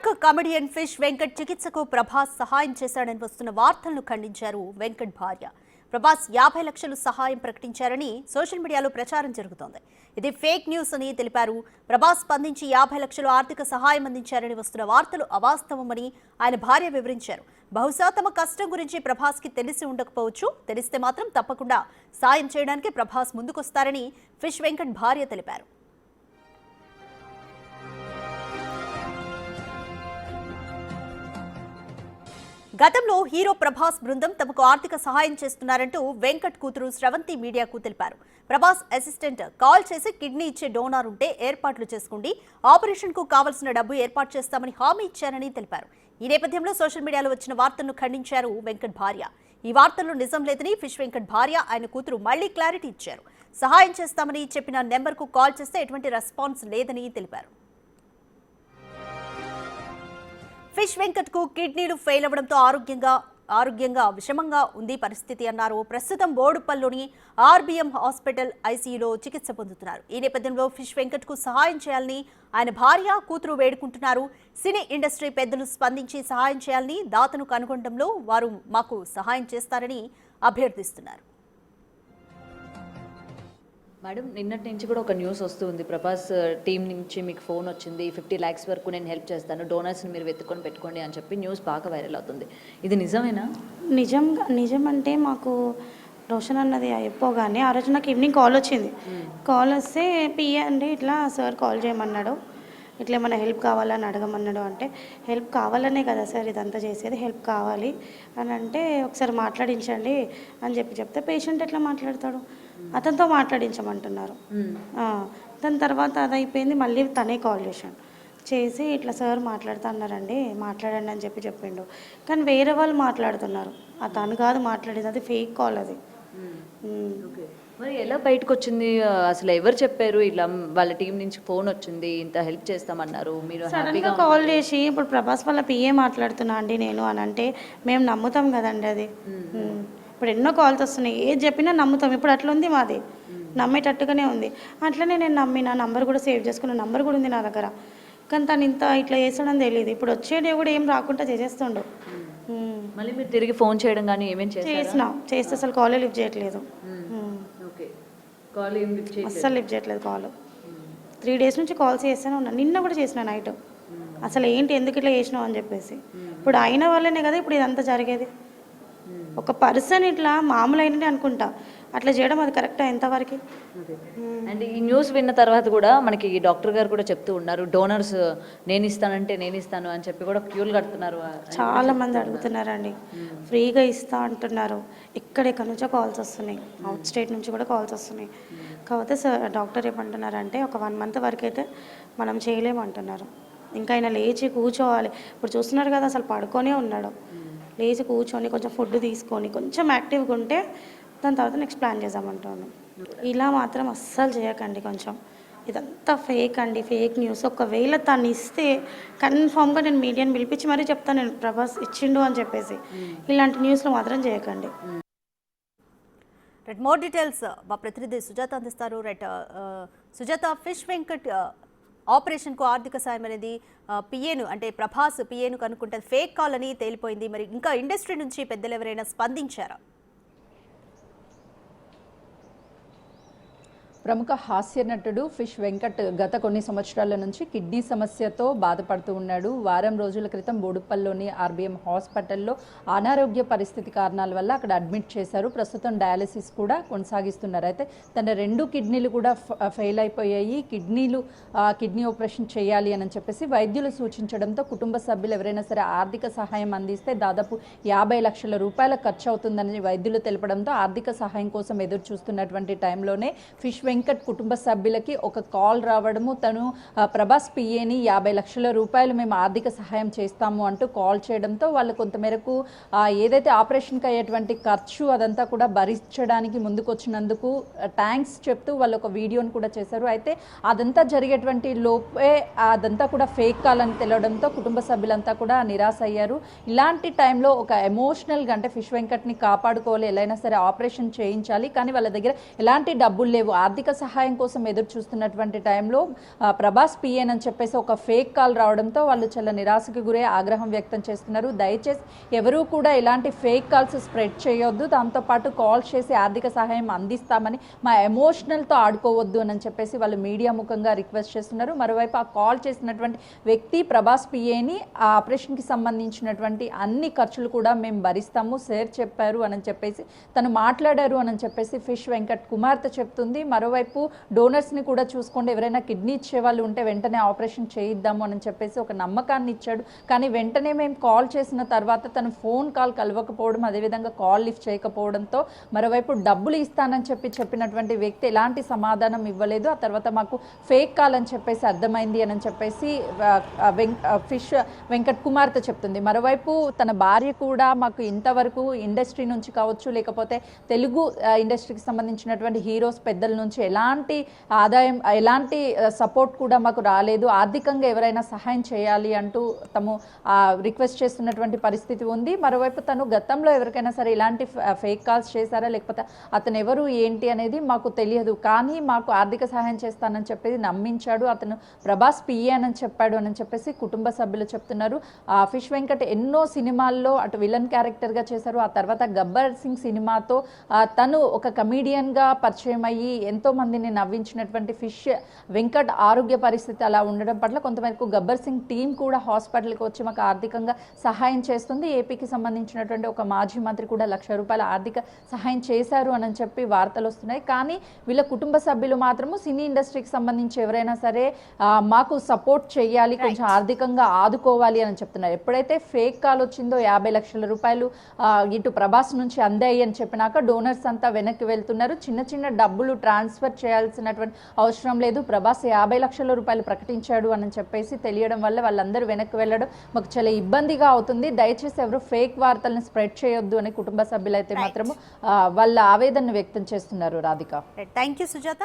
ప్రముఖ comedian fish Venkat చికిత్సకు ప్రభాస్ సహాయం చేశాడని వస్తున్న వార్తలను ఖండించారు వెంకట్ భార్య. ప్రభాస్ 50 లక్షలు సహాయం ప్రకటించారని సోషల్ మీడియాలో ప్రచారం జరుగుతోంది. ఇది ఫేక్ న్యూస్ అని తెలిపారు. ప్రభాస్ స్పందించి 50 లక్షలు ఆర్థిక సహాయం అందించారని వస్తున్న వార్తలు అవాస్తవమని ఆయన భార్య వివరించారు. బహుశా తమ కష్టం గురించి ప్రభాస్కి తెలిసి ఉండకపోవచ్చు. తెలిస్తే మాత్రం తప్పకుండా సాయం చేయడానికి ప్రభాస్ ముందుకొస్తారని ఫిష్ వెంకట్ భార్య తెలిపారు. గతంలో హీరో ప్రభాస్ బృందం తమకు ఆర్థిక సహాయం చేస్తున్నారంటూ వెంకట్ కూతురు స్రవంతి మీడియాకు తెలిపారు. ప్రభాస్ అసిస్టెంట్ కాల్ చేసి కిడ్నీ ఇచ్చే డోనార్ ఉంటే ఏర్పాట్లు చేసుకోండి, ఆపరేషన్ కు కావాల్సిన డబ్బు ఏర్పాటు చేస్తామని హామీ ఇచ్చారని తెలిపారు. ఈ నేపథ్యంలో సోషల్ మీడియాలో వచ్చిన వార్తలను ఖండించారు వెంకట్ భార్య. ఈ వార్తల్లో నిజం లేదని ఫిష్ వెంకట్ భార్య ఆయన కూతురు మళ్లీ క్లారిటీ ఇచ్చారు. సహాయం చేస్తామని చెప్పిన నెంబర్కు కాల్ చేస్తే ఎటువంటి రెస్పాన్స్ లేదని తెలిపారు. ఫిష్ వెంకట్ కు కిడ్నీలు ఫెయిల్ అవ్వడంతో ఆరోగ్యంగా విషమంగా ఉంది పరిస్థితి అన్నారు. ప్రస్తుతం బోడుపల్లిలోని ఆర్బీఎం హాస్పిటల్ ఐసీయూలో చికిత్స పొందుతున్నారు. ఈ నేపథ్యంలో ఫిష్ వెంకట్ కు సహాయం చేయాలని ఆయన భార్య కూతురు వేడుకుంటున్నారు. సినీ ఇండస్ట్రీ పెద్దలు స్పందించి సహాయం చేయాలని, దాతను కనుగొనడంలో వారు మాకు సహాయం చేస్తారని అభ్యర్థిస్తున్నారు. మేడం, నిన్నటి నుంచి కూడా ఒక న్యూస్ వస్తుంది. ప్రభాస్ టీం నుంచి మీకు ఫోన్ వచ్చింది, 50 lakhs వరకు నేను హెల్ప్ చేస్తాను, డోనర్స్ని మీరు వెతుక్కొని పెట్టుకోండి అని చెప్పి న్యూస్ బాగా వైరల్ అవుతుంది. ఇది నిజమేనా? నిజం అంటే మాకు రోషన్ అన్నది అయిపోగానే ఆ రోజు నాకు ఈవినింగ్ కాల్ వచ్చింది. కాల్ వస్తే పిఏ అండి ఇట్లా సార్ కాల్ చేయమన్నాడు, ఇట్లా ఏమైనా హెల్ప్ కావాలని అడగమన్నాడు. అంటే హెల్ప్ కావాలనే కదా సార్ ఇదంతా చేసేది, హెల్ప్ కావాలి అని అంటే ఒకసారి మాట్లాడించండి అని చెప్తే పేషెంట్ ఎట్లా మాట్లాడతాడు, అతనితో మాట్లాడించమంటున్నారు. దాని తర్వాత అది అయిపోయింది. మళ్ళీ తనే కాల్ చేసి ఇట్లా సార్ మాట్లాడుతా అన్నారండి, మాట్లాడండి అని చెప్పిండు. కానీ వేరే వాళ్ళు మాట్లాడుతున్నారు, తను కాదు మాట్లాడేది, అది ఫేక్ కాల్ అది. మరి ఎలా బయటకు వచ్చింది? అసలు ఎవరు చెప్పారు ఇలా వాళ్ళ టీం నుంచి ఫోన్ వచ్చింది, ఇంత హెల్ప్ చేస్తామన్నారు? మీరు సడన్గా కాల్ చేసి ఇప్పుడు ప్రభాస్ వాళ్ళ పిఏ మాట్లాడుతున్నా అండి నేను అని అంటే మేము నమ్ముతాం కదండి. అది ఇప్పుడు ఎన్నో కాల్స్ వస్తున్నాయి, ఏది చెప్పినా నమ్ముతాం. ఇప్పుడు అట్లా ఉంది మాది, నమ్మేటట్టుగానే ఉంది. అట్లనే నేను నమ్మిన నంబర్ కూడా సేవ్ చేసుకున్న నంబర్ కూడా ఉంది నా దగ్గర. కానీ తను ఇట్లా చేస్తాడని తెలియదు. ఇప్పుడు వచ్చేది కూడా ఏం రాకుండా చేసేస్తుండు. మళ్ళీ మీరు తిరిగి ఫోన్ చేయడం కానీ ఏమేమి చేస్తే అసలు కాల్ లిఫ్ట్ చేయట్లేదు, అస్సలు లిఫ్ట్ చేయట్లేదు కాల్. 3 days నుంచి కాల్స్ చేస్తూనే ఉన్నా. నిన్న కూడా చేసిన నైట్, అసలు ఏంటి ఎందుకు ఇట్లా చేసినావు అని చెప్పేసి. ఇప్పుడు అయిన వల్లనే కదా ఇప్పుడు ఇదంతా జరిగేది. ఒక పర్సన్ ఇట్లా మామూలు అయినట్టే అనుకుంటా, అట్లా చేయడం అది కరెక్టా ఎంతవరకు? అండ్ ఈ న్యూస్ విన్న తర్వాత కూడా మనకి డాక్టర్ గారు కూడా చెప్తూ ఉన్నారు, డోనర్స్ నేను ఇస్తాను అని చెప్పి కూడా క్యూలు కడుతున్నారు. చాలా మంది అడుగుతున్నారండి, ఫ్రీగా ఇస్తా అంటున్నారు. ఎక్కడెక్కడ నుంచో కాల్స్ వస్తున్నాయి, అవుట్ స్టేట్ నుంచి కూడా కాల్స్ వస్తున్నాయి. కాకపోతే సార్ డాక్టర్ ఏమంటున్నారంటే ఒక 1 month వరకు అయితే మనం చేయలేమంటున్నారు. ఇంకా ఆయన లేచి కూర్చోవాలి. ఇప్పుడు చూస్తున్నారు కదా, అసలు పడుకొనే ఉన్నాడు. లేచి కూర్చొని కొంచెం ఫుడ్ తీసుకొని కొంచెం యాక్టివ్గా ఉంటే దాని తర్వాత నెక్స్ట్ ప్లాన్ చేద్దామంటాను. ఇలా మాత్రం అస్సలు చేయకండి. కొంచెం ఇదంతా ఫేక్ అండి, ఫేక్ న్యూస్. ఒకవేళ తను ఇస్తే కన్ఫామ్గా నేను మీడియాని పిలిపించి మరీ చెప్తాను, నేను ప్రభాస్ ఇచ్చిండు అని చెప్పేసి. ఇలాంటి న్యూస్లో మాత్రం చేయకండి. మోర్ డీటెయిల్స్ మా ప్రతినిధి సుజాత అందిస్తారు. సుజాత, ఫిష్ వెంకట్ ఆపరేషన్కు ఆర్థిక సాయం అనేది పిఏను అంటే ప్రభాస్ పిఏను కనుక్కుంటే ఫేక్ కాల్ అని తేలిపోయింది. మరి ఇంకా ఇండస్ట్రీ నుంచి పెద్దలు ఎవరైనా స్పందించారా? ప్రముఖ హాస్య నటుడు ఫిష్ వెంకట్ గత కొన్ని సంవత్సరాల నుంచి కిడ్నీ సమస్యతో బాధపడుతూ ఉన్నాడు. వారం రోజుల క్రితం బోడుపల్లిలోని ఆర్బీఎం హాస్పిటల్లో అనారోగ్య పరిస్థితి కారణాల వల్ల అక్కడ అడ్మిట్ చేశారు. ప్రస్తుతం డయాలసిస్ కూడా కొనసాగిస్తున్నారు. అయితే తన 2 కిడ్నీలు కూడా ఫెయిల్ అయిపోయాయి. కిడ్నీ ఆపరేషన్ చేయాలి అని చెప్పేసి వైద్యులు సూచించడంతో కుటుంబ సభ్యులు ఎవరైనా సరే ఆర్థిక సహాయం అందిస్తే దాదాపు 50 లక్షల రూపాయల ఖర్చు అవుతుందని వైద్యులు తెలపడంతో ఆర్థిక సహాయం కోసం ఎదురు చూస్తున్నటువంటి టైంలోనే ఫిష్ వెంకట్ కుటుంబ సభ్యులకి ఒక కాల్ రావడము, తను ప్రభాస్ పిఏని 50 లక్షల రూపాయలు మేము ఆర్థిక సహాయం చేస్తాము అంటూ కాల్ చేయడంతో వాళ్ళు కొంతమేరకు ఏదైతే ఆపరేషన్కి అయ్యేటువంటి ఖర్చు అదంతా కూడా భరించడానికి ముందుకొచ్చినందుకు థ్యాంక్స్ చెప్తూ వాళ్ళు ఒక వీడియోని కూడా చేశారు. అయితే అదంతా జరిగేటువంటి లోపే అదంతా కూడా ఫేక్ కాల్ అని తెలియడంతో కుటుంబ సభ్యులంతా కూడా నిరాశ అయ్యారు. ఇలాంటి టైంలో ఒక ఎమోషనల్గా అంటే ఫిష్ వెంకట్ని కాపాడుకోవాలి, ఎలా అయినా సరే ఆపరేషన్ చేయించాలి, కానీ వాళ్ళ దగ్గర ఎలాంటి డబ్బులు లేవు, ఆర్థిక ఆర్థిక సహాయం కోసం ఎదురు చూస్తున్నటువంటి టైంలో ప్రభాస్ పిఎన్ అని చెప్పేసి ఒక ఫేక్ కాల్ రావడంతో వాళ్ళు చాలా నిరాశకు గురై ఆగ్రహం వ్యక్తం చేస్తున్నారు. దయచేసి ఎవరూ కూడా ఇలాంటి ఫేక్ కాల్స్ స్ప్రెడ్ చేయొద్దు, దాంతోపాటు కాల్ చేసి ఆర్థిక సహాయం అందిస్తామని మా ఎమోషనల్తో ఆడుకోవద్దు అని చెప్పేసి వాళ్ళు మీడియా ముఖంగా రిక్వెస్ట్ చేస్తున్నారు. మరోవైపు ఆ కాల్ చేసినటువంటి వ్యక్తి ప్రభాస్ పిఏని ఆ ఆపరేషన్కి సంబంధించినటువంటి అన్ని ఖర్చులు కూడా మేము భరిస్తాము సార్ చెప్పారు అని చెప్పేసి తను మాట్లాడారు అని చెప్పేసి ఫిష్ వెంకట్ కుమార్తె చెప్తుంది. మరోవైపు డోనర్స్ని కూడా చూసుకోండి, ఎవరైనా కిడ్నీ ఇచ్చే వాళ్ళు ఉంటే వెంటనే ఆపరేషన్ చేయిద్దాము అని చెప్పేసి ఒక నమ్మకాన్ని ఇచ్చాడు. కానీ వెంటనే మేము కాల్ చేసిన తర్వాత తను ఫోన్ కాల్ కలవకపోవడం, అదేవిధంగా కాల్ లిఫ్ట్ చేయకపోవడంతో మరోవైపు డబ్బులు ఇస్తానని చెప్పినటువంటి వ్యక్తి ఎలాంటి సమాధానం ఇవ్వలేదు. ఆ తర్వాత మాకు ఫేక్ కాల్ అని చెప్పేసి అర్థమైంది అని చెప్పేసి ఫిష్ వెంకట్ కుమార్తె చెప్తుంది. మరోవైపు తన భార్య కూడా మాకు ఇంతవరకు ఇండస్ట్రీ నుంచి కావచ్చు, లేకపోతే తెలుగు ఇండస్ట్రీకి సంబంధించినటువంటి హీరోస్ పెద్దల నుంచి ఎలాంటి ఆదాయం, ఎలాంటి సపోర్ట్ కూడా మాకు రాలేదు, ఆర్థికంగా ఎవరైనా సహాయం చేయాలి అంటూ తము రిక్వెస్ట్ చేస్తున్నటువంటి పరిస్థితి ఉంది. మరోవైపు తను గతంలో ఎవరికైనా సరే ఇలాంటి ఫేక్ కాల్స్ చేశారా, లేకపోతే అతను ఎవరు ఏంటి అనేది మాకు తెలియదు, కానీ మాకు ఆర్థిక సహాయం చేస్తానని చెప్పేసి నమ్మించాడు, అతను ప్రభాస్ పిఏ అని చెప్పాడు అని చెప్పేసి కుటుంబ సభ్యులు చెప్తున్నారు. ఫిష్ వెంకట్ ఎన్నో సినిమాల్లో అటు విలన్ క్యారెక్టర్గా చేశారు. ఆ తర్వాత గబ్బర్ సింగ్ సినిమాతో తను ఒక కమీడియన్గా పరిచయం అయ్యి ఎంతో మందిని నవ్వించినటువంటి ఫిష్ వెంకట్ ఆరోగ్య పరిస్థితి అలా ఉండడం పట్ల కొంతమేరకు గబ్బర్ సింగ్ టీం కూడా హాస్పిటల్కి వచ్చి మాకు ఆర్థికంగా సహాయం చేస్తుంది. ఏపీకి సంబంధించినటువంటి ఒక మాజీ మంత్రి కూడా ₹1,00,000 ఆర్థిక సహాయం చేశారు అని చెప్పి వార్తలు వస్తున్నాయి. కానీ వీళ్ళ కుటుంబ సభ్యులు మాత్రము సినీ ఇండస్ట్రీకి సంబంధించి ఎవరైనా సరే మాకు సపోర్ట్ చేయాలి, కొంచెం ఆర్థికంగా ఆదుకోవాలి అని చెప్తున్నారు. ఎప్పుడైతే ఫేక్ కాల్ వచ్చిందో ₹50 లక్షలు ఇటు ప్రభాస్ నుంచి అందాయి అని చెప్పినాక డోనర్స్ అంతా వెనక్కి వెళ్తున్నారు. చిన్న చిన్న డబ్బులు ట్రాన్స్ఫర్ చేయాల్సినటువంటి అవసరం లేదు, ప్రభాస్ ₹50 లక్షల ప్రకటించాడు అని చెప్పేసి తెలియడం వల్ల వాళ్ళందరూ వెనక్కి వెళ్ళడం మాకు చాలా ఇబ్బందిగా అవుతుంది. దయచేసి ఎవరు ఫేక్ వార్తలను స్ప్రెడ్ చేయొద్దు అని కుటుంబ సభ్యులైతే మాత్రము వాళ్ళ ఆవేదన వ్యక్తం చేస్తున్నారు. Radhika, thank you Sujatha.